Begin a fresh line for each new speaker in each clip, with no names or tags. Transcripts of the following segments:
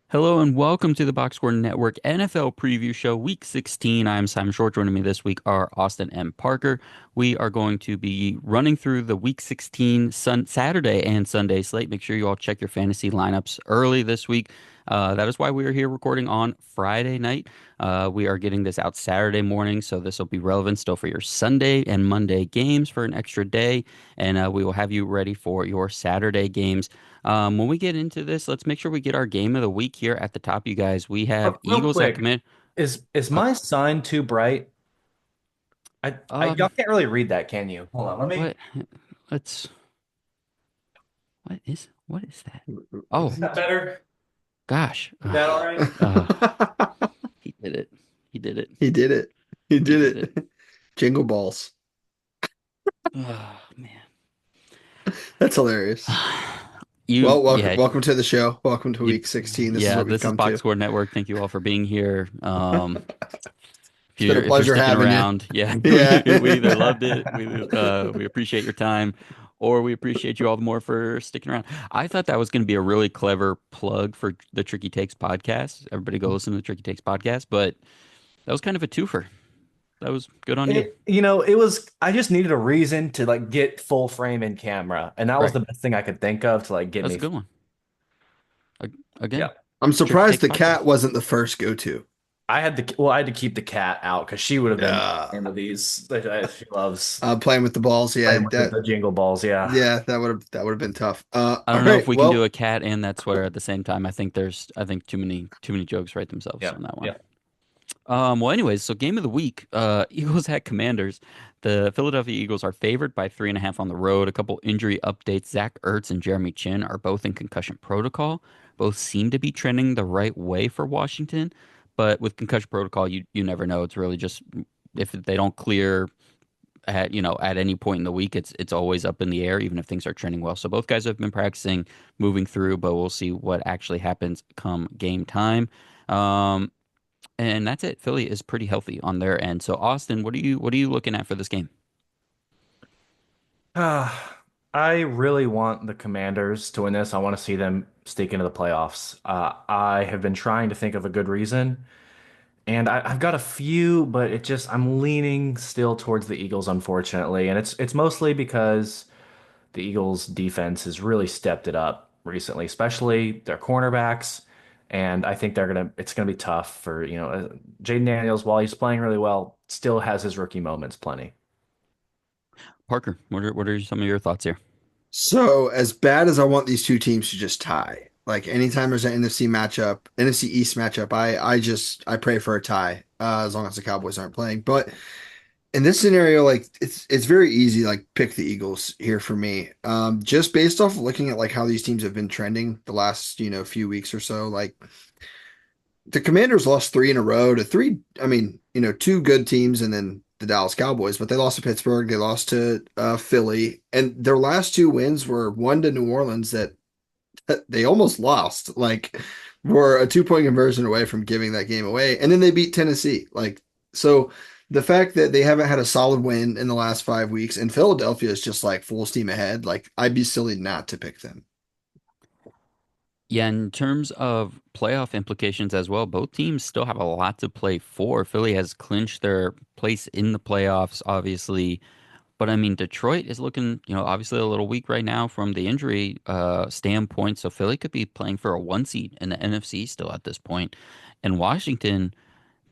Hello and welcome to the Box Score Network NFL Preview Show, Week 16. I'm Simon Short. Joining me this week are Austin and Parker. We are going to be running through the Week 16 Saturday and Sunday slate. Make sure you all check your fantasy lineups early this week. That is why we are here recording on Friday night. We are getting this out Saturday morning, so this will be relevant still for your Sunday and Monday games for an extra day, and we will have you ready for your Saturday games. When we get into this, let's make sure we get our game of the week here at the top, you guys. We have
Real
Eagles at
quick,
command.
is
Uh,
my sign too bright? Y'all
um,
can't really read that, can you? Hold on, let me.
what? Let's. What is that? Oh
Is that better?
gosh.
Is that all right?
Uh, he did it. He did it.
He did it. He
He
did
did it.
it. Jingle balls.
Oh man.
That's hilarious.
You
Well, welcome,
yeah.
welcome to the show. Welcome to
You
week 16. This is
yeah.
what we've
This is
come
Box
to.
Score Network. Thank you all for being here.
It's been a
If you're
pleasure
sticking
having you.
around, yeah,
Yeah.
we either loved it, we appreciate your time, or we appreciate you all the more for sticking around. I thought that was going to be a really clever plug for the Tricky Takes podcast. Everybody go listen to the Tricky Takes podcast, but that was kind of a twofer. That was good on you.
I just needed a reason to like get full frame in camera, and that was
Right.
the best thing I could think of to like get
That's a
me.
good one.
Yeah.
Again,
I'm
Tricky
surprised
Takes
the cat
podcast.
wasn't the first go-to.
I had to keep the cat out because she would have been
Yeah.
into these. She loves
Playing with the balls. Yeah,
playing with the jingle balls. Yeah.
that would have been tough.
I
All
don't know if
right.
we can do
Well,
a cat and that sweater at the same time. I think too many jokes write themselves
Yeah.
on that one.
Yeah.
Well, anyways, so game of the week, Eagles at Commanders. The Philadelphia Eagles are favored by 3.5 on the road. A couple injury updates. Zach Ertz and Jeremy Chin are both in concussion protocol. Both seem to be trending the right way for Washington, but with concussion protocol, you never know. It's really just if they don't clear at any point in the week, it's always up in the air, even if things are trending well. So both guys have been practicing, moving through, but we'll see what actually happens come game time. Um, and that's it. Philly is pretty healthy on their end. So Austin, what are you looking at for this game?
I really want the Commanders to win this. I want to see them sneak into the playoffs. I have been trying to think of a good reason, and I've got a few, but I'm leaning still towards the Eagles, unfortunately, and it's mostly because the Eagles' defense has really stepped it up recently, especially their cornerbacks. And I think it's gonna be tough for, Jaden Daniels, while he's playing really well, still has his rookie moments plenty.
Parker, what are some of your thoughts here?
so as bad as I want these two teams to just tie, like anytime there's an NFC East matchup, I pray for a tie, as long as the Cowboys aren't playing. But in this scenario, like it's very easy, like pick the Eagles here for me. Just based off of looking at like how these teams have been trending the last, few weeks or so. Like the Commanders lost three in a row to three, I mean, two good teams and then the Dallas Cowboys, but they lost to Pittsburgh, they lost to Philly, and their last two wins were one to New Orleans that they almost lost, like were a 2 point conversion away from giving that game away, and then they beat Tennessee. Like so, the fact that they haven't had a solid win in the last 5 weeks, and Philadelphia is just like full steam ahead, like I'd be silly not to pick them.
Yeah, in terms of playoff implications as well, both teams still have a lot to play for. Philly has clinched their place in the playoffs, obviously. But I mean, Detroit is looking, obviously a little weak right now from the injury standpoint. So Philly could be playing for a one seed in the NFC still at this point. And Washington,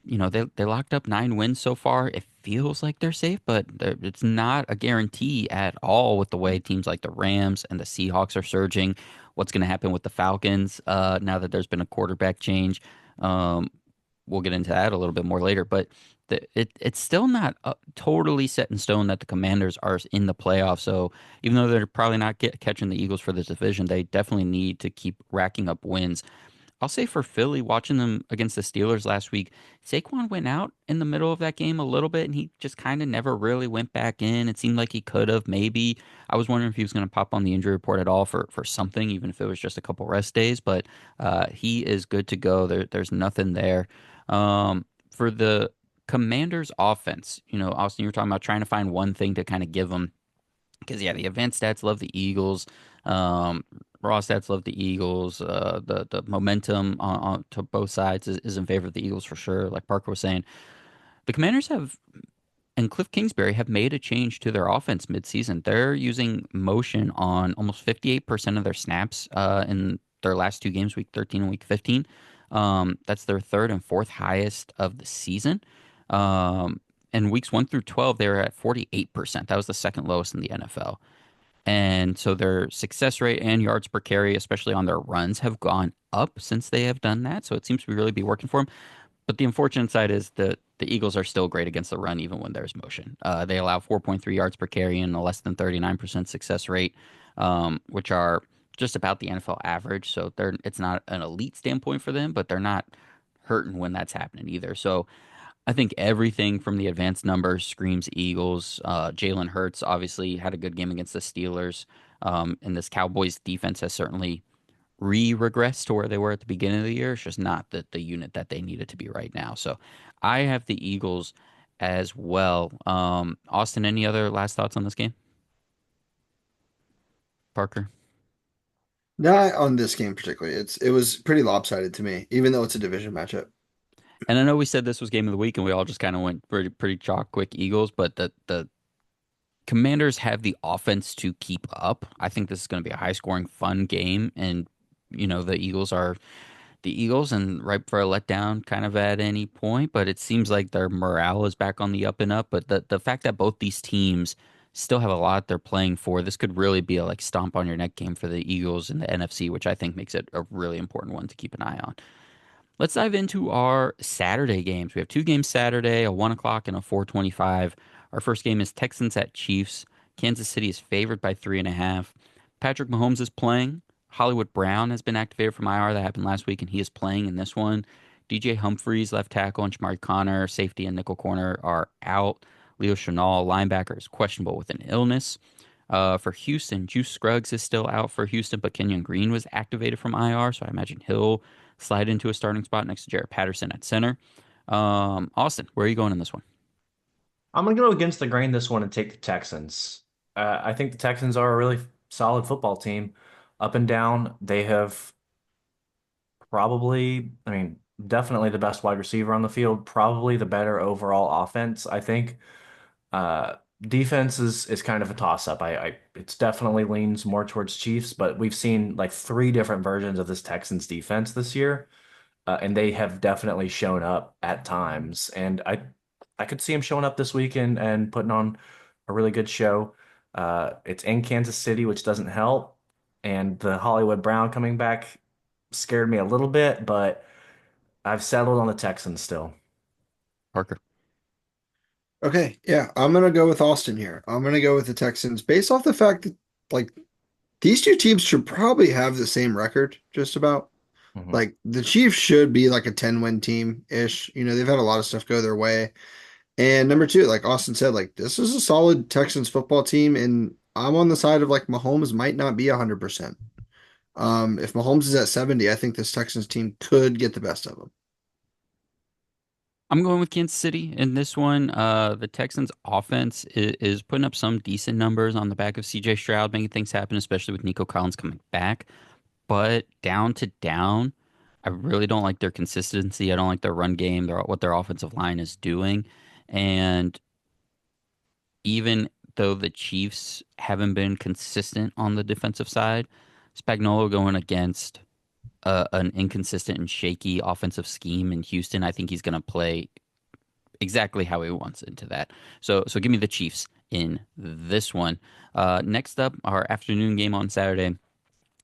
they locked up 9 wins so far. It feels like they're safe, but it's not a guarantee at all with the way teams like the Rams and the Seahawks are surging. What's going to happen with the Falcons now that there's been a quarterback change? Um, we'll get into that a little bit more later, but it's still not totally set in stone that the Commanders are in the playoffs. So even though they're probably not catching the Eagles for this division, they definitely need to keep racking up wins. I'll say for Philly, watching them against the Steelers last week, Saquon went out in the middle of that game a little bit, and he just kind of never really went back in. It seemed like he could have, maybe. I was wondering if he was going to pop on the injury report at all for something, even if it was just a couple rest days. But he is good to go. There's nothing there. For the Commanders' offense, Austin, you were talking about trying to find one thing to kind of give them because yeah, the advanced stats love the Eagles. Um, Raw stats love the Eagles. The momentum on to both sides is in favor of the Eagles for sure. Like Parker was saying, the Commanders have and Cliff Kingsbury have made a change to their offense midseason. They're using motion on almost 58% of their snaps in their last two games, week 13 and week 15. That's their third and fourth highest of the season. In weeks 1 through 12, they were at 48%. That was the second lowest in the NFL. And so their success rate and yards per carry, especially on their runs, have gone up since they have done that. So it seems to really be working for them. But the unfortunate side is that the Eagles are still great against the run, even when there's motion. They allow 4.3 yards per carry and a less than 39% success rate, which are just about the NFL average. So it's not an elite standpoint for them, but they're not hurting when that's happening either. So I think everything from the advanced numbers screams Eagles. Jalen Hurts obviously had a good game against the Steelers. And this Cowboys defense has certainly regress to where they were at the beginning of the year. It's just not the unit that they needed to be right now. So I have the Eagles as well. Austin, any other last thoughts on this game? Parker?
Not on this game particularly. It was pretty lopsided to me, even though it's a division matchup.
And I know we said this was game of the week, and we all just kind of went pretty chalk quick Eagles, but the Commanders have the offense to keep up. I think this is going to be a high scoring, fun game, and the Eagles are the Eagles and ripe for a letdown kind of at any point, but it seems like their morale is back on the up and up. But the fact that both these teams still have a lot they're playing for, this could really be a like stomp on your neck game for the Eagles in the NFC, which I think makes it a really important one to keep an eye on. Let's dive into our Saturday games. We have two games Saturday, a 1 o'clock and a 4:25. Our first game is Texans at Chiefs. Kansas City is favored by 3.5. Patrick Mahomes is playing. Hollywood Brown has been activated from IR. That happened last week, and he is playing in this one. DJ Humphries, left tackle, and Shamari Connor, safety and nickel corner, are out. Leo Chenal, linebacker, is questionable with an illness. For Houston, Juice Scruggs is still out for Houston, but Kenyon Green was activated from IR, so I imagine he'll slide into a starting spot next to Jarrett Patterson at center. Austin, where are you going in this one?
I'm gonna go against the grain this one and take the Texans. I think the Texans are a really solid football team. Up and down, they have probably, I mean, definitely the best wide receiver on the field, probably the better overall offense, I think. Defense is kind of a toss-up. I it's definitely leans more towards Chiefs, but we've seen like three different versions of this Texans defense this year, and they have definitely shown up at times. And I could see him showing up this week and putting on a really good show. It's in Kansas City, which doesn't help, and the Hollywood Brown coming back scared me a little bit, but I've settled on the Texans still.
Parker.
Okay, yeah, I'm gonna go with Austin here. I'm gonna go with the Texans based off the fact that like these two teams should probably have the same record, just about.
Mhm.
Like the Chiefs should be like a 10-win team-ish. They've had a lot of stuff go their way. And number two, like Austin said, like this is a solid Texans football team, and I'm on the side of like Mahomes might not be 100%. If Mahomes is at 70, I think this Texans team could get the best of them.
I'm going with Kansas City in this one. The Texans offense is putting up some decent numbers on the back of CJ Stroud, making things happen, especially with Nico Collins coming back. But down to down, I really don't like their consistency. I don't like their run game, what their offensive line is doing. And even though the Chiefs haven't been consistent on the defensive side, Spagnuolo going against an inconsistent and shaky offensive scheme in Houston, I think he's going to play exactly how he wants into that. So give me the Chiefs in this one. Next up, our afternoon game on Saturday.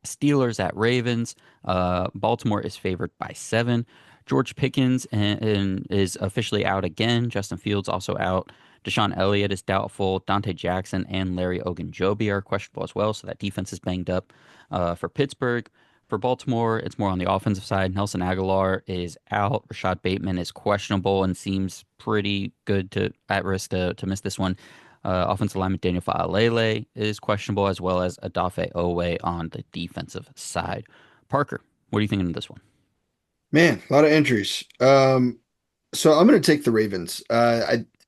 Steelers at Ravens. Baltimore is favored by 7. George Pickens and is officially out again. Justin Fields also out. Deshaun Elliott is doubtful. Dante Jackson and Larry Ogunjobi are questionable as well. So that defense is banged up. For Pittsburgh, for Baltimore, it's more on the offensive side. Nelson Aguilar is out. Rashad Bateman is questionable and seems pretty good to at risk to miss this one. Offensive lineman Daniel Faalele is questionable, as well as Adafe Owe on the defensive side. Parker, what are you thinking of this one?
Man, a lot of injuries. So I'm going to take the Ravens.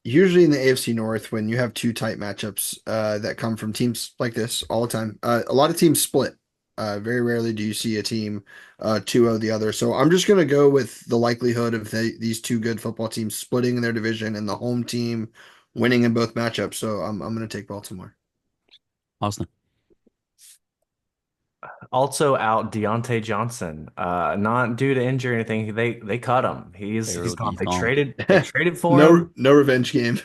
usually in the AFC North, when you have two tight matchups that come from teams like this all the time, a lot of teams split. Very rarely do you see a team 2-0 the other. So I'm just going to go with the likelihood of these two good football teams splitting in their division and the home team winning in both matchups. So I'm going to take Baltimore.
Austin.
Also out Deontay Johnson, not due to injury or anything. They cut him. He's gone.
He's gone.
They traded for
No,
him.
no revenge game.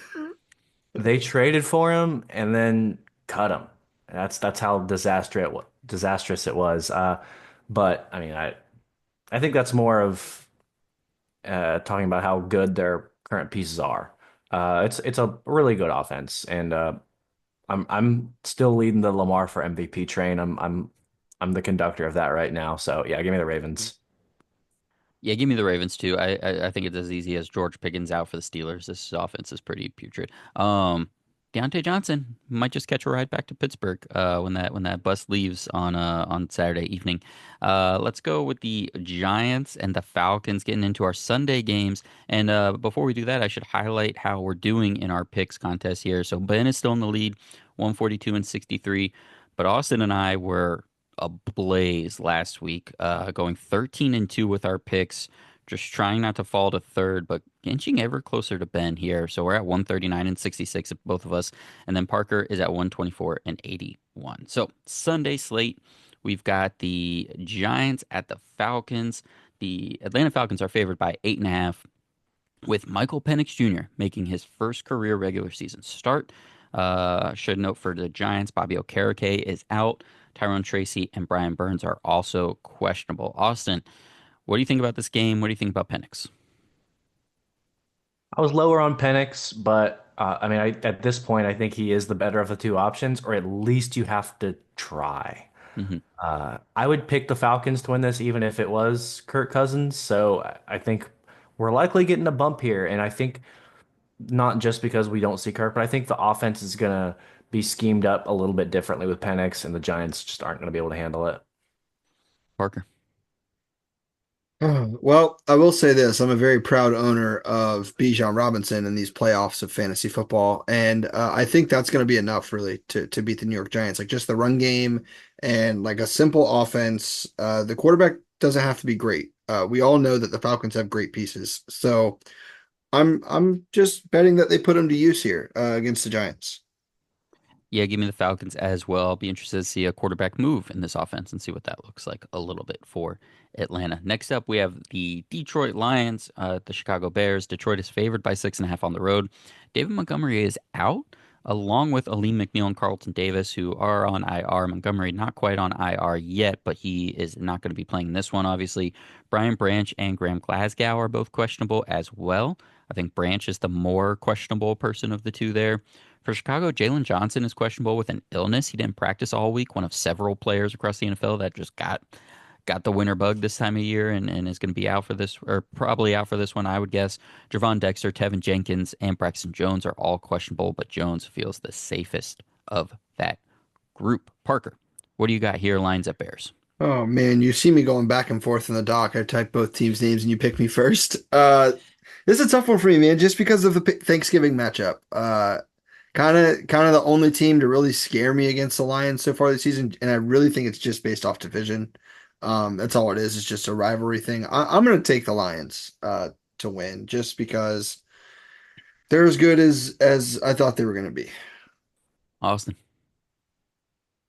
They traded for him and then cut him. That's how disastrous it was. But I mean, I think that's more of talking about how good their current pieces are. It's a really good offense, and I'm still leading the Lamar for MVP train. I'm the conductor of that right now. So yeah, give me the Ravens.
Yeah, give me the Ravens too. I think it's as easy as George Pickens out for the Steelers. This offense is pretty putrid. Deontay Johnson might just catch a ride back to Pittsburgh when that bus leaves on Saturday evening. Let's go with the Giants and the Falcons getting into our Sunday games. And before we do that, I should highlight how we're doing in our picks contest here. So Ben is still in the lead, 142 and 63, but Austin and I were ablaze last week, going 13 and 2 with our picks, just trying not to fall to third, but inching ever closer to Ben here. So we're at 139 and 66, both of us. And then Parker is at 124 and 81. So Sunday slate, we've got the Giants at the Falcons. The Atlanta Falcons are favored by 8.5, with Michael Penix Jr. making his first career regular season start. Should note for the Giants, Bobby Okereke is out. Tyrone Tracy and Brian Burns are also questionable. Austin, what do you think about this game? What do you think about Penix?
I was lower on Penix, but I mean, at this point, I think he is the better of the two options, or at least you have to try.
Hmm.
I would pick the Falcons to win this, even if it was Kirk Cousins. So I think we're likely getting a bump here, and I think not just because we don't see Kirk, but I think the offense is gonna be schemed up a little bit differently with Penix, and the Giants just aren't gonna be able to handle it.
Parker.
Oh, well, I will say this. I'm a very proud owner of Bijan Robinson in these playoffs of fantasy football. And I think that's going to be enough, really, to beat the New York Giants. Like just the run game and like a simple offense. The quarterback doesn't have to be great. We all know that the Falcons have great pieces. So I'm just betting that they put them to use here against the Giants.
Yeah, give me the Falcons as well. I'll be interested to see a quarterback move in this offense and see what that looks like a little bit for Atlanta. Next up, we have the Detroit Lions, the Chicago Bears. Detroit is favored by 6.5 on the road. David Montgomery is out, along with Aleem McNeil and Carlton Davis, who are on IR. Montgomery not quite on IR yet, but he is not going to be playing this one, obviously. Brian Branch and Graham Glasgow are both questionable as well. I think Branch is the more questionable person of the two there. For Chicago, Jalen Johnson is questionable with an illness. He didn't practice all week, one of several players across the NFL that just got the winter bug this time of year and is going to be out for this, or probably out for this one, I would guess. Javon Dexter, Tevin Jenkins, and Braxton Jones are all questionable, but Jones feels the safest of that group. Parker, what do you got here? Lines at Bears.
Oh man, you see me going back and forth in the doc. I type both teams' names and you pick me first. This is a tough one for me, man, just because of the Thanksgiving matchup. Kind of the only team to really scare me against the Lions so far this season, and I really think it's just based off division. That's all it is. It's just a rivalry thing. I'm going to take the Lions to win, just because they're as good as I thought they were going to be.
Austin.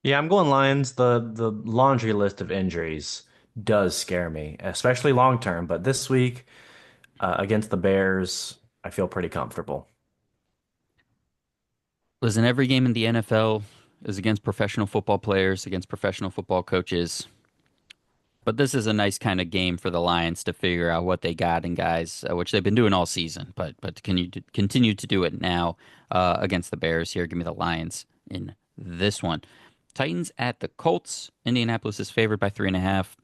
Yeah, I'm going Lions. The laundry list of injuries does scare me, especially long term. But this week against the Bears, I feel pretty comfortable.
Listen, every game in the NFL is against professional football players, against professional football coaches. But this is a nice kind of game for the Lions to figure out what they got in guys, which they've been doing all season. But can you continue to do it now against the Bears here? Give me the Lions in this one. Titans at the Colts. Indianapolis is favored by 3.5.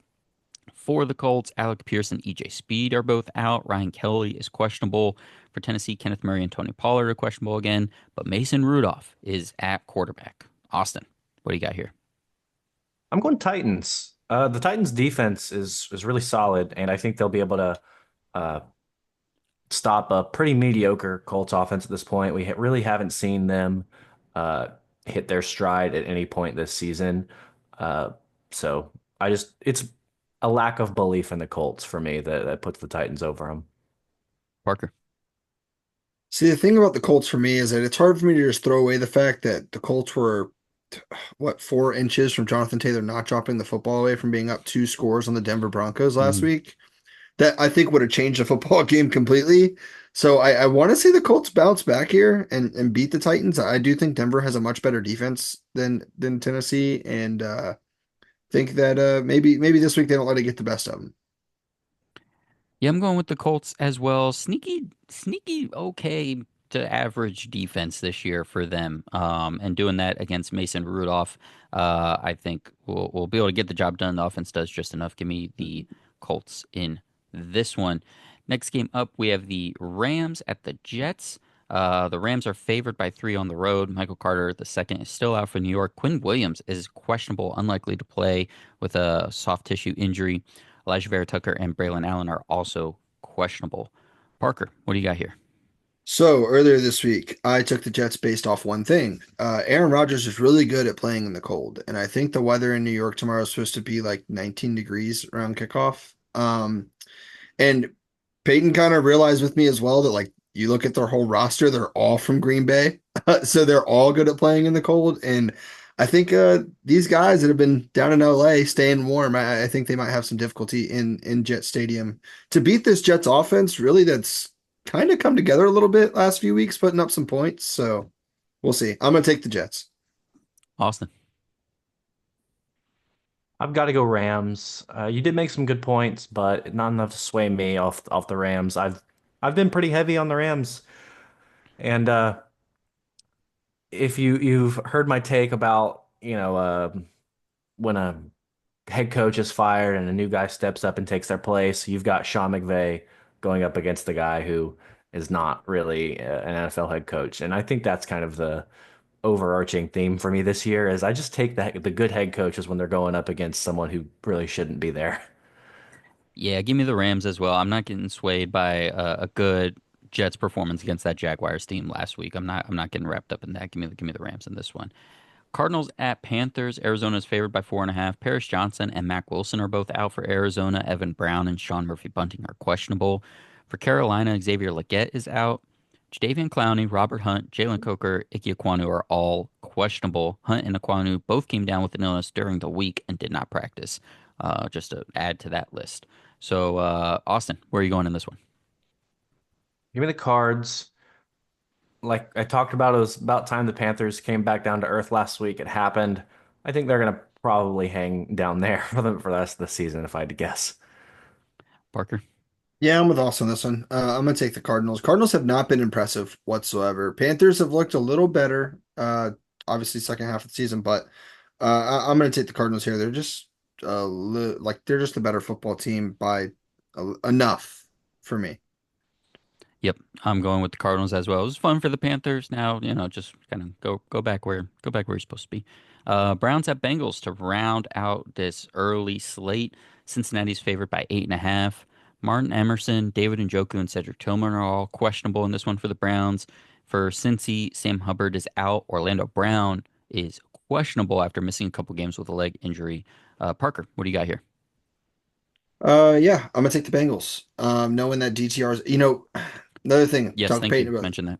For the Colts, Alec Pierce and EJ Speed are both out. Ryan Kelly is questionable. For Tennessee, Kenneth Murray and Tony Pollard are questionable again. But Mason Rudolph is at quarterback. Austin, what do you got here?
I'm going Titans. The Titans defense is really solid, and I think they'll be able to uh, stop a pretty mediocre Colts offense at this point. We really haven't seen them uh, hit their stride at any point this season. Uh, so it's a lack of belief in the Colts for me that puts the Titans over them.
Parker.
See, the thing about the Colts for me is that it's hard for me to just throw away the fact that the Colts were, what, 4 inches from Jonathan Taylor not dropping the football away from being up 2 scores on the Denver Broncos last
Mhm.
week. That I think would have changed the football game completely. So I want to see the Colts bounce back here and beat the Titans. I do think Denver has a much better defense than Tennessee, and think that maybe this week they don't let it get the best of them.
Yeah, I'm going with the Colts as well. Sneaky, okay to average defense this year for them. And doing that against Mason Rudolph, I think we'll be able to get the job done. The offense does just enough. Give me the Colts in this one. Next game up, we have the Rams at the Jets. The Rams are favored by 3 on the road. Michael Carter, the second, is still out for New York. Quinn Williams is questionable, unlikely to play with a soft tissue injury. Elijah Vera Tucker and Braylon Allen are also questionable. Parker, what do you got here?
So earlier this week, I took the Jets based off one thing. Aaron Rodgers is really good at playing in the cold, and I think the weather in New York tomorrow is supposed to be like 19 degrees around kickoff. And Peyton kind of realized with me as well that like you look at their whole roster, they're all from Green Bay, so they're all good at playing in the cold. And I think these guys that have been down in LA staying warm, I think they might have some difficulty in Jet Stadium to beat this Jets offense. Really, that's kind of come together a little bit last few weeks, putting up some points. So we'll see. I'm gonna take the Jets.
Austin.
I've got to go Rams. You did make some good points, but not enough to sway me off the Rams. I've been pretty heavy on the Rams, and if you've heard my take about when a head coach is fired and a new guy steps up and takes their place, you've got Sean McVay going up against the guy who is not really an NFL head coach, and I think that's kind of the overarching theme for me this year is I just take the good head coaches when they're going up against someone who really shouldn't be there.
Yeah, give me the Rams as well. I'm not getting swayed by a good Jets performance against that Jaguars team last week. I'm not getting wrapped up in that. Give me the Rams in this one. Cardinals at Panthers. Arizona is favored by 4.5. Paris Johnson and Mac Wilson are both out for Arizona. Evan Brown and Sean Murphy Bunting are questionable. For Carolina, Xavier Legette is out. Jadeveon Clowney, Robert Hunt, Jalen Coker, Ike Ekwonu are all questionable. Hunt and Ekwonu both came down with an illness during the week and did not practice. Just to add to that list. So, Austin, where are you going in this one?
Give me the Cards. Like I talked about, it was about time the Panthers came back down to earth last week. It happened. I think they're gonna probably hang down there for the rest of the season, if I had to guess.
Parker?
Yeah, I'm with also on this one. I'm gonna take the Cardinals. Cardinals have not been impressive whatsoever. Panthers have looked a little better, obviously second half of the season, but I'm gonna take the Cardinals here. They're just like they're just a better football team by enough for me.
Yep, I'm going with the Cardinals as well. It was fun for the Panthers. Now, just kind of go back where you're supposed to be. Browns at Bengals to round out this early slate. Cincinnati's favored by 8.5. Martin Emerson, David Njoku, and Cedric Tillman are all questionable in this one for the Browns. For Cincy, Sam Hubbard is out. Orlando Brown is questionable after missing a couple games with a leg injury. Parker, what do you got here?
Yeah, I'm gonna take the Bengals. Knowing that DTR's, another thing,
Yes, thank you. Mention that.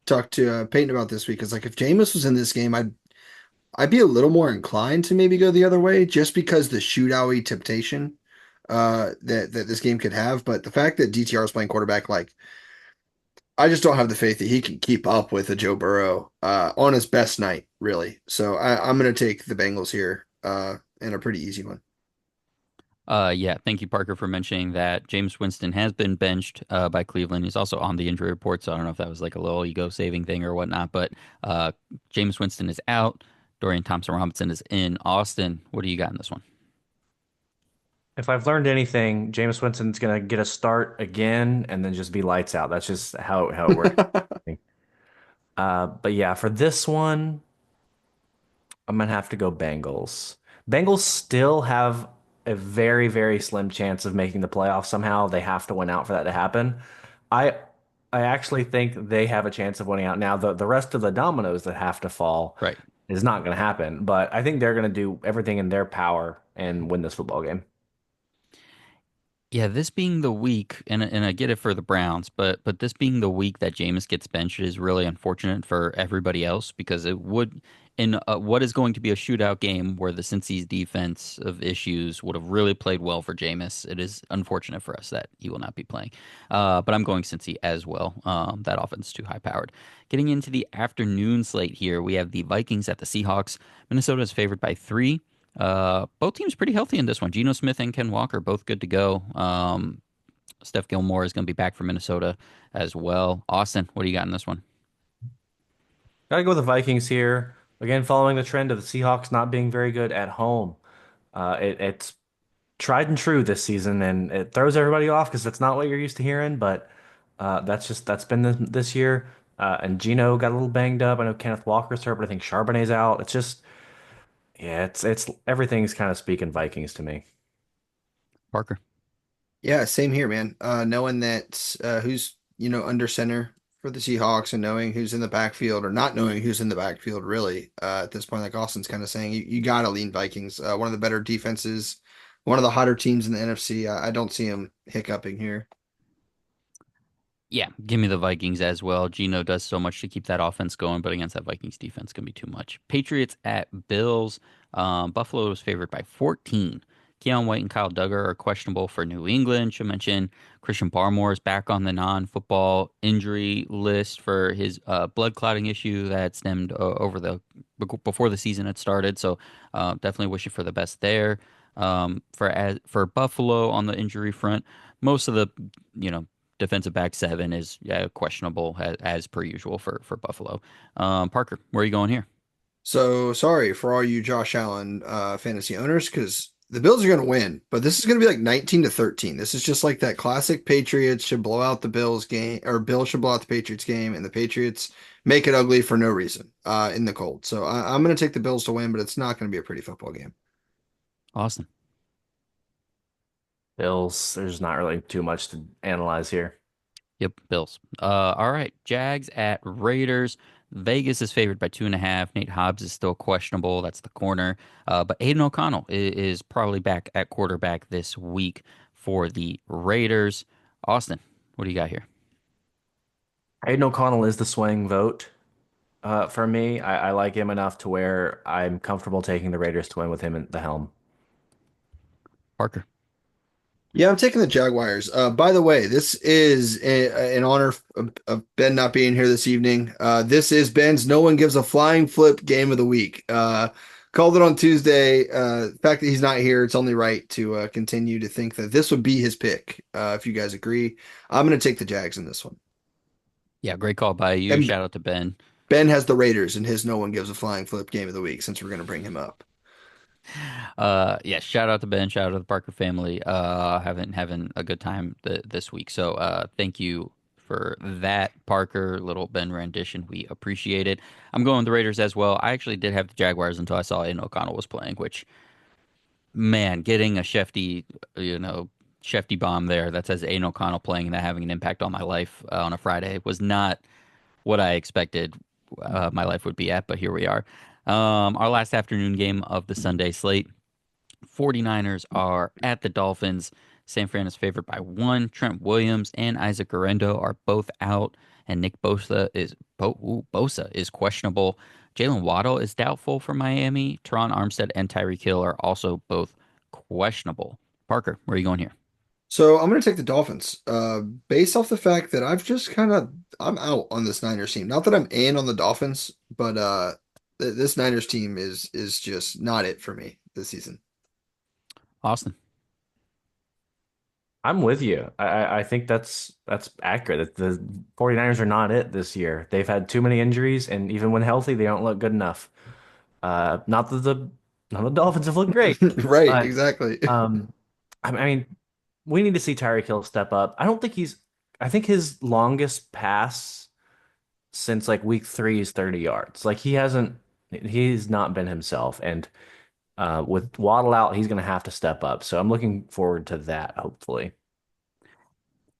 talk to Peyton about this week is like if Jameis was in this game, I'd be a little more inclined to maybe go the other way just because the shootout temptation that this game could have. But the fact that DTR is playing quarterback, like I just don't have the faith that he can keep up with a Joe Burrow on his best night, really. So I'm gonna take the Bengals here in a pretty easy one.
Yeah, thank you, Parker, for mentioning that. James Winston has been benched by Cleveland. He's also on the injury report, so I don't know if that was like a little ego saving thing or whatnot. But James Winston is out. Dorian Thompson Robinson is in. Austin, what do you got in this one?
If I've learned anything, Jameis Winston's gonna get a start again and then just be lights out. That's just how it works. But yeah, for this one, I'm gonna have to go Bengals. Bengals still have a very, very slim chance of making the playoffs somehow. They have to win out for that to happen. I I actually think they have a chance of winning out. Now, the rest of the dominoes that have to fall
Right.
is not going to happen, but I think they're going to do everything in their power and win this football game.
Yeah, this being the week, and I get it for the Browns, but this being the week that Jameis gets benched is really unfortunate for everybody else because it would in what is going to be a shootout game where the Cincy's defense of issues would have really played well for Jameis. It is unfortunate for us that he will not be playing. But I'm going Cincy as well. That offense is too high powered. Getting into the afternoon slate here, we have the Vikings at the Seahawks. Minnesota is favored by 3. Both teams pretty healthy in this one. Geno Smith and Ken Walker both good to go. Steph Gilmore is going to be back for Minnesota as well. Austin, what do you got in this one?
Gotta go with the Vikings here. Again, following the trend of the Seahawks not being very good at home. It's tried and true this season, and it throws everybody off because that's not what you're used to hearing. But that's been this year. And Gino got a little banged up. I know Kenneth Walker's hurt, but I think Charbonnet's out. It's just yeah, it's everything's kind of speaking Vikings to me.
Parker.
Yeah, same here, man. Knowing that who's under center for the Seahawks and knowing who's in the backfield or not knowing who's in the backfield, really, at this point, like Austin's kind of saying, you got to lean Vikings. One of the better defenses, one of the hotter teams in the NFC. I don't see him hiccuping here.
Yeah, give me the Vikings as well. Geno does so much to keep that offense going, but against that Vikings defense can be too much. Patriots at Bills. Buffalo was favored by 14. Keon White and Kyle Duggar are questionable for New England. Should mention Christian Barmore is back on the non-football injury list for his blood clotting issue that stemmed over the before the season had started. So definitely wishing for the best there. For Buffalo on the injury front, most of the you know defensive back seven is questionable as per usual for Buffalo. Parker, where are you going here?
So sorry for all you Josh Allen fantasy owners, because the Bills are going to win, but this is going to be like 19-13. This is just like that classic Patriots should blow out the Bills game, or Bills should blow out the Patriots game, and the Patriots make it ugly for no reason in the cold. So I'm going to take the Bills to win, but it's not going to be a pretty football game.
Austin.
Bills, there's not really too much to analyze here.
Yep, Bills. All right, Jags at Raiders. Vegas is favored by 2.5. Nate Hobbs is still questionable. That's the corner. But Aiden O'Connell is probably back at quarterback this week for the Raiders. Austin, what do you got here?
Aiden O'Connell is the swing vote for me. I like him enough to where I'm comfortable taking the Raiders to win with him at the helm.
Parker.
Yeah, I'm taking the Jaguars. By the way, this is in honor of Ben not being here this evening. This is Ben's No One Gives a Flying Flip Game of the Week. Called it on Tuesday. The fact that he's not here, it's only right to continue to think that this would be his pick. If you guys agree, I'm going to take the Jags in this one.
Yeah, great call by you.
And
Shout out to Ben.
Ben has the Raiders in his No One Gives a Flying Flip Game of the Week since we're going to bring him up.
Yeah, shout out to Ben, shout out to the Parker family. Having a good time this week. So thank you for that, Parker. Little Ben rendition. We appreciate it. I'm going with the Raiders as well. I actually did have the Jaguars until I saw Aiden O'Connell was playing, which man, getting a Shefty bomb there that says Aiden O'Connell playing and that having an impact on my life on a Friday was not what I expected my life would be at, but here we are. Our last afternoon game of the Sunday slate. 49ers are at the Dolphins. San Fran is favored by 1. Trent Williams and Isaac Guerrero are both out, and Nick Bosa is questionable. Jalen Waddle is doubtful for Miami. Teron Armstead and Tyreek Hill are also both questionable. Parker, where are you going here?
So I'm going to take the Dolphins, based off the fact that I'm out on this Niners team. Not that I'm in on the Dolphins, but this Niners team is just not it for me this season.
Austin.
I'm with you. I think that's accurate. The 49ers are not it this year. They've had too many injuries, and even when healthy, they don't look good enough. Not that the Dolphins have looked great,
Right,
but
exactly.
I mean, we need to see Tyreek Hill step up. I think his longest pass since like week 3 is 30 yards. Like he's not been himself. And with Waddle out, he's going to have to step up. So I'm looking forward to that, hopefully.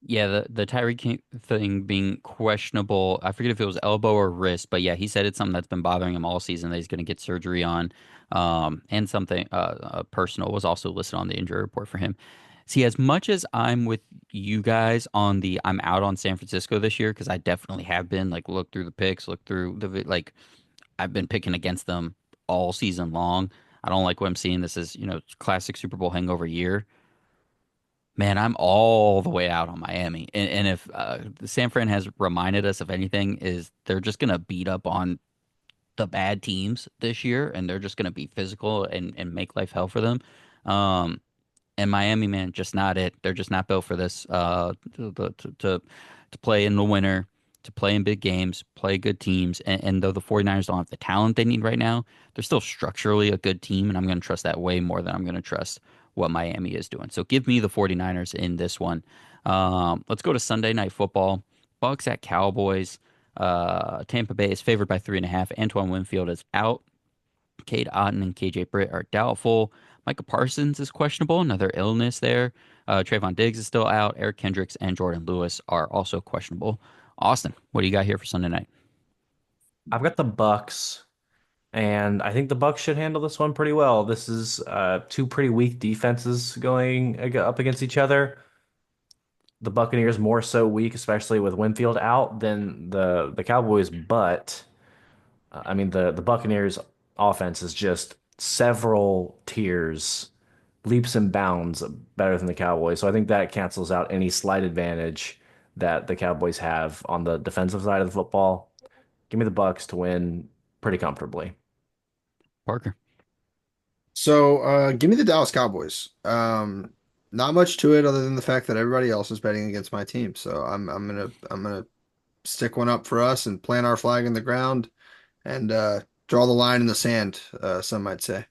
Yeah, the thing being questionable. I forget if it was elbow or wrist, but yeah, he said it's something that's been bothering him all season that he's going to get surgery on. And something personal was also listed on the injury report for him. See, as much as I'm with you guys on the I'm out on San Francisco this year because I definitely have been. Like, look through the picks, look through like I've been picking against them all season long. I don't like what I'm seeing. This is classic Super Bowl hangover year. Man, I'm all the way out on Miami. And if San Fran has reminded us of anything, is they're just going to beat up on the bad teams this year, and they're just going to be physical and make life hell for them. Um, and Miami, man, just not it. They're just not built for this. To play in the winter, to play in big games, play good teams. And though the 49ers don't have the talent they need right now, they're still structurally a good team, and I'm going to trust that way more than I'm going to trust what Miami is doing. So give me the 49ers in this one. Let's go to Sunday Night Football. Bucks at Cowboys. Tampa Bay is favored by 3.5. Antoine Winfield is out. Cade Otton and KJ Britt are doubtful. Micah Parsons is questionable, another illness there. Trayvon Diggs is still out. Eric Kendricks and Jordan Lewis are also questionable. Austin, what do you got here for Sunday night?
I've got the Bucks, and I think the Bucks should handle this one pretty well. This is two pretty weak defenses going up against each other. The Buccaneers more so weak, especially with Winfield out, than the Cowboys. But I mean, the Buccaneers offense is just several tiers, leaps and bounds better than the Cowboys. So I think that cancels out any slight advantage that the Cowboys have on the defensive side of the football. Give me the Bucks to win pretty comfortably.
Parker.
So, give me the Dallas Cowboys. Not much to it other than the fact that everybody else is betting against my team. So I'm gonna stick one up for us and plant our flag in the ground and draw the line in the sand, some might say.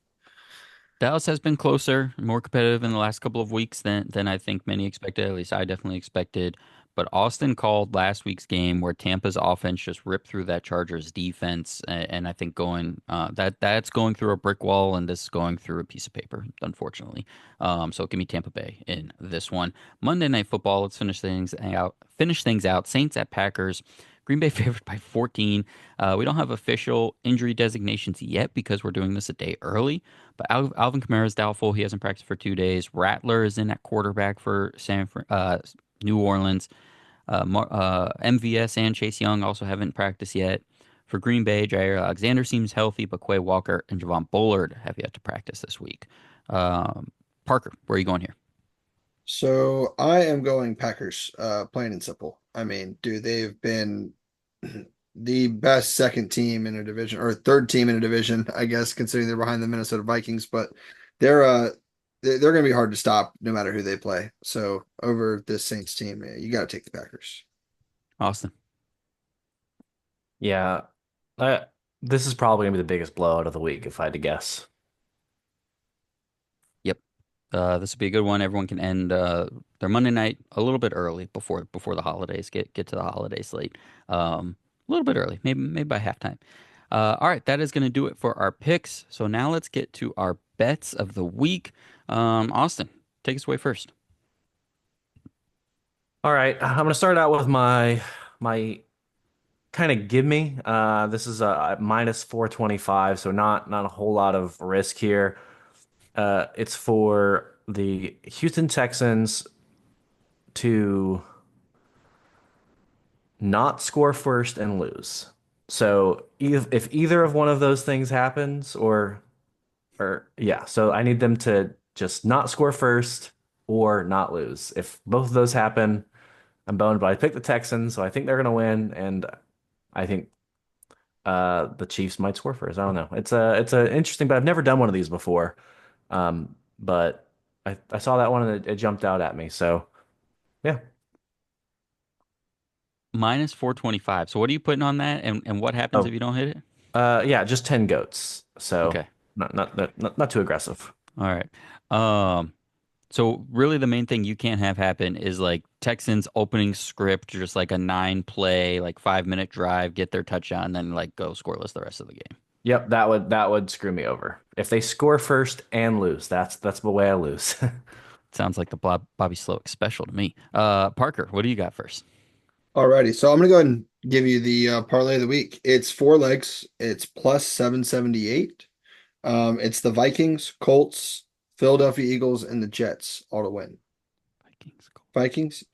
Dallas has been closer, more competitive in the last couple of weeks than I think many expected. At least I definitely expected. But Austin called last week's game where Tampa's offense just ripped through that Chargers defense, and I think going that's going through a brick wall, and this is going through a piece of paper, unfortunately. So give me Tampa Bay in this one. Monday Night Football. Let's finish things out. Finish things out. Saints at Packers. Green Bay favored by 14. We don't have official injury designations yet because we're doing this a day early. But Alvin Kamara is doubtful. He hasn't practiced for 2 days. Rattler is in at quarterback for New Orleans. MVS and Chase Young also haven't practiced yet. For Green Bay, Jair Alexander seems healthy, but Quay Walker and Javon Bullard have yet to practice this week. Parker, where are you going here?
So I am going Packers, plain and simple. I mean, dude, they've been the best second team in a division or third team in a division, I guess, considering they're behind the Minnesota Vikings, but they're uh they're going to be hard to stop no matter who they play. So over this Saints team, you got to take the Packers.
Austin.
Yeah, uh, this is probably gonna be the biggest blowout of the week if I had to guess.
Yep. This would be a good one. Everyone can end their Monday night a little bit early before the holidays. Get to the holiday slate. A little bit early, maybe by halftime. All right, that is going to do it for our picks. So now let's get to our bets of the week. Austin, take us away first.
All right, I'm gonna start out with my kind of give me. This is a minus 425, so not a whole lot of risk here. It's for the Houston Texans to not score first and lose. So if either of one of those things happens, or yeah, so I need them to just not score first or not lose. If both of those happen, I'm boned. But I picked the Texans, so I think they're gonna win, and I think the Chiefs might score first. I don't know. It's a interesting, but I've never done one of these before. But I saw that one and it jumped out at me. So yeah.
Minus 425. So what are you putting on that? And what happens if
Oh,
you don't hit it?
yeah, just 10 goats. So
Okay.
not too aggressive.
All right. Um, so really the main thing you can't have happen is like Texans opening script, just like a 9 play, like 5 minute drive, get their touchdown, and then like go scoreless the rest of the game.
Yep, that would screw me over. If they score first and lose, that's the way I lose.
Sounds like the Bobby Slowick special to me. Parker, what do you got first?
Alrighty, so I'm gonna go ahead and give you the parlay of the week. It's four legs. It's plus 778. It's the Vikings, Colts, Philadelphia Eagles, and the Jets all to win.
Vikings.
Vikings,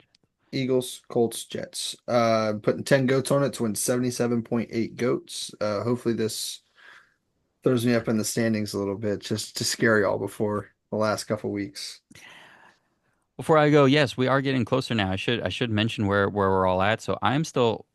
Eagles, Colts, Jets. Putting 10 goats on it to win 77.8 goats. Hopefully this throws me up in the standings a little bit just to scare y'all before the last couple weeks.
Before I go, yes, we are getting closer now. I should mention where we're all at. So I'm still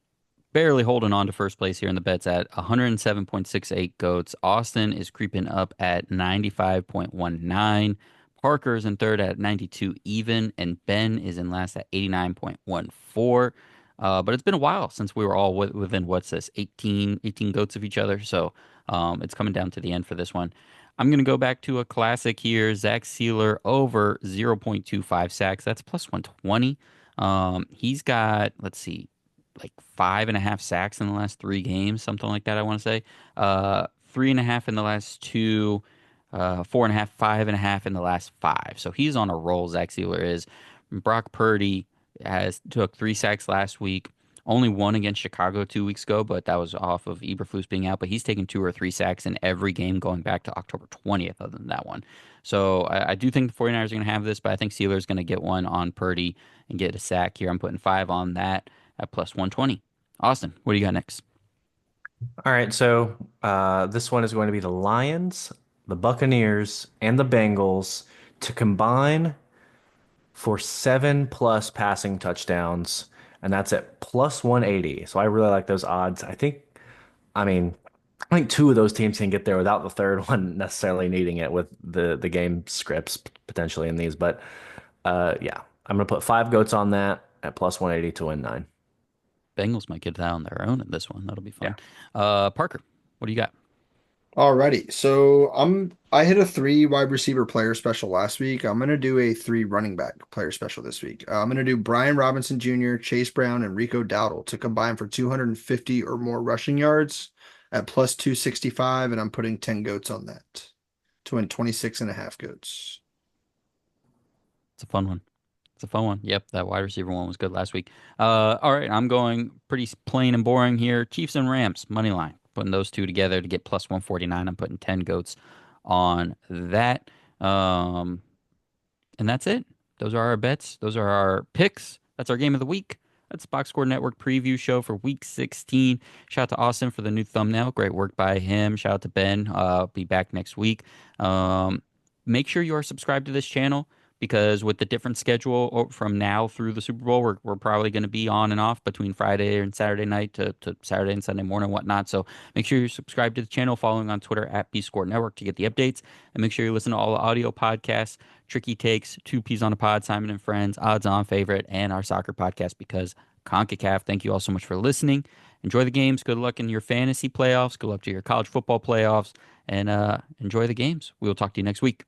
barely holding on to first place here in the bets at 107.68 goats. Austin is creeping up at 95.19. Parker's in third at 92 even, and Ben is in last at 89.14. But it's been a while since we were all within what's this 18 goats of each other. So it's coming down to the end for this one. I'm going to go back to a classic here. Zach Sealer over 0.25 sacks. That's plus 120. He's got, let's see, like 5.5 sacks in the last 3 games, something like that, I want to say. 3.5 in the last two, 4.5, 5.5 in the last five. So he's on a roll, Zach Sealer is. Brock Purdy has took 3 sacks last week. Only one against Chicago 2 weeks ago, but that was off of Eberflus being out. But he's taken 2 or 3 sacks in every game going back to October 20th, other than that one. So I do think the 49ers are going to have this, but I think Steelers going to get one on Purdy and get a sack here. I'm putting 5 on that at plus 120. Austin, what do you got next?
All right, so this one is going to be the Lions, the Buccaneers, and the Bengals to combine for 7+ passing touchdowns, and that's at plus 180. So I really like those odds. I mean, I think two of those teams can get there without the third one necessarily needing it with the game scripts potentially in these. But yeah, I'm gonna put five goats on that at plus 180 to win nine.
Bengals might get that on their own in this one. That'll be
Yeah.
fun. Parker, what do you got?
Alrighty, so I hit a three wide receiver player special last week. I'm gonna do a three running back player special this week. I'm gonna do Brian Robinson Jr., Chase Brown, and Rico Dowdle to combine for 250 or more rushing yards at plus 265, and I'm putting 10 goats on that to win 26 and a half goats.
It's a fun one. It's a fun one. Yep, that wide receiver one was good last week. All right, I'm going pretty plain and boring here. Chiefs and Rams, money line. Putting those two together to get plus 149. I'm putting 10 goats on that. And that's it. Those are our bets. Those are our picks. That's our game of the week. That's Box Score Network preview show for week 16. Shout out to Austin for the new thumbnail. Great work by him. Shout out to Ben. Be back next week. Make sure you are subscribed to this channel because with the different schedule from now through the Super Bowl, we're probably going to be on and off between Friday and Saturday night to Saturday and Sunday morning and whatnot. So make sure you're subscribed to the channel, following on Twitter at B Score Network to get the updates, and make sure you listen to all the audio podcasts, Tricky Takes, Two Peas on a Pod, Simon and Friends, Odds On Favorite, and our soccer podcast because CONCACAF. Thank you all so much for listening. Enjoy the games. Good luck in your fantasy playoffs. Good luck to your college football playoffs, and enjoy the games. We will talk to you next week.